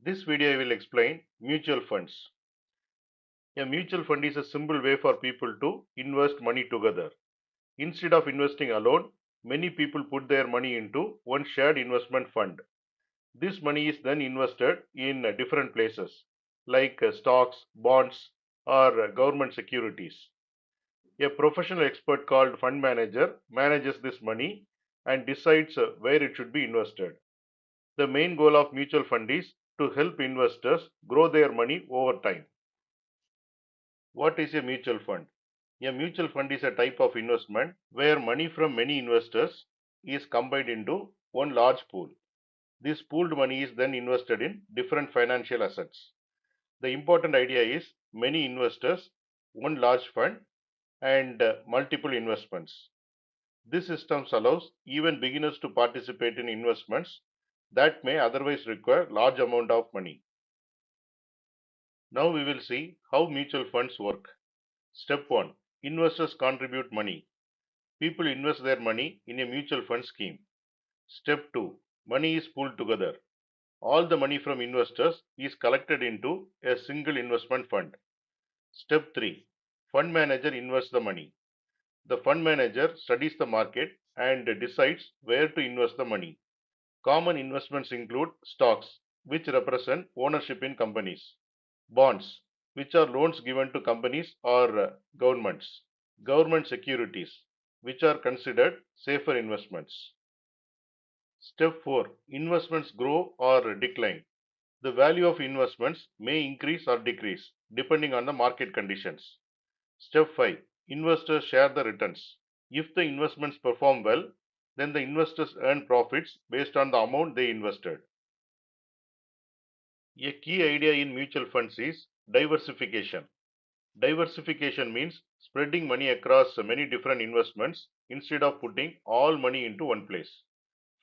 This video I will explain mutual funds. A mutual fund is a simple way for people to invest money together. Instead of investing alone, many people put their money into one shared investment fund. This money is then invested in different places like stocks, bonds, or government securities. A professional expert called fund manager manages this money and decides where it should be invested. The main goal of mutual fund is to help investors grow their money over time. What is a mutual fund? A mutual fund is a type of investment where money from many investors is combined into one large pool. This pooled money is then invested in different financial assets. The important idea is many investors, one large fund, and multiple investments. This system allows even beginners to participate in investments that may otherwise require large amount of money. Now we will see how mutual funds work. Step 1. Investors contribute money. People invest their money in a mutual fund scheme. Step 2. Money is pooled together. All the money from investors is collected into a single investment fund. Step 3. Fund manager invests the money. The fund manager studies the market and decides where to invest the money. Common investments include stocks, which represent ownership in companies, bonds, which are loans given to companies or governments, government securities, which are considered safer investments. Step 4. Investments grow or decline. The value of investments may increase or decrease depending on the market conditions. Step 5. Investors share the returns. If the investments perform well, then the investors earn profits based on the amount they invested. A key idea in mutual funds is diversification. Diversification means spreading money across many different investments instead of putting all money into one place.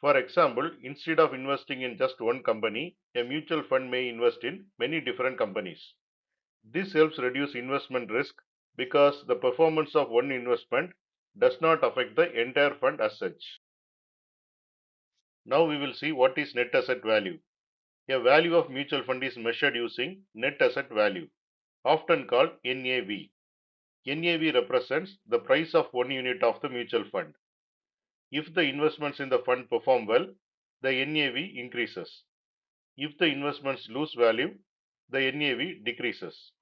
For example, instead of investing in just one company, a mutual fund may invest in many different companies. This helps reduce investment risk because the performance of one investment does not affect the entire fund as such. Now we will see what is net asset value. A value of mutual fund is measured using net asset value, often called NAV. NAV represents the price of one unit of the mutual fund. If the investments in the fund perform well, the NAV increases. If the investments lose value, the NAV decreases.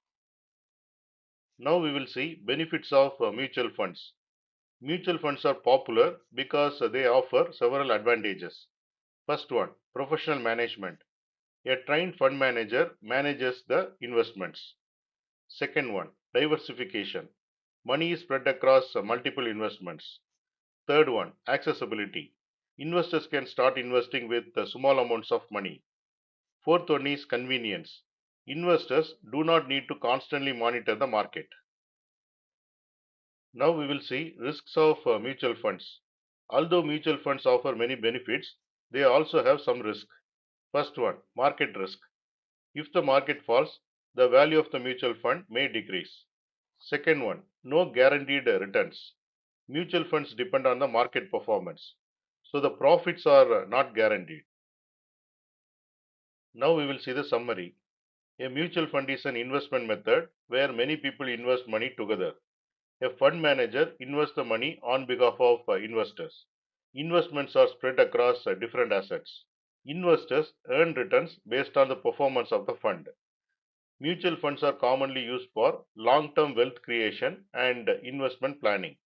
Now we will see benefits of mutual funds. Mutual funds are popular because they offer several advantages. First one, professional management. A trained fund manager manages the investments. Second one, diversification. Money is spread across multiple investments. Third one, accessibility. Investors can start investing with small amounts of money. Fourth one is convenience. Investors do not need to constantly monitor the market. Now we will see risks of mutual funds. Although mutual funds offer many benefits, they also have some risk. First one, market risk. If the market falls, the value of the mutual fund may decrease. Second one, no guaranteed returns. Mutual funds depend on the market performance, so the profits are not guaranteed. Now we will see the summary. A mutual fund is an investment method where many people invest money together. A fund manager invests the money on behalf of investors. Investments are spread across different assets. Investors earn returns based on the performance of the fund. Mutual funds are commonly used for long-term wealth creation and investment planning.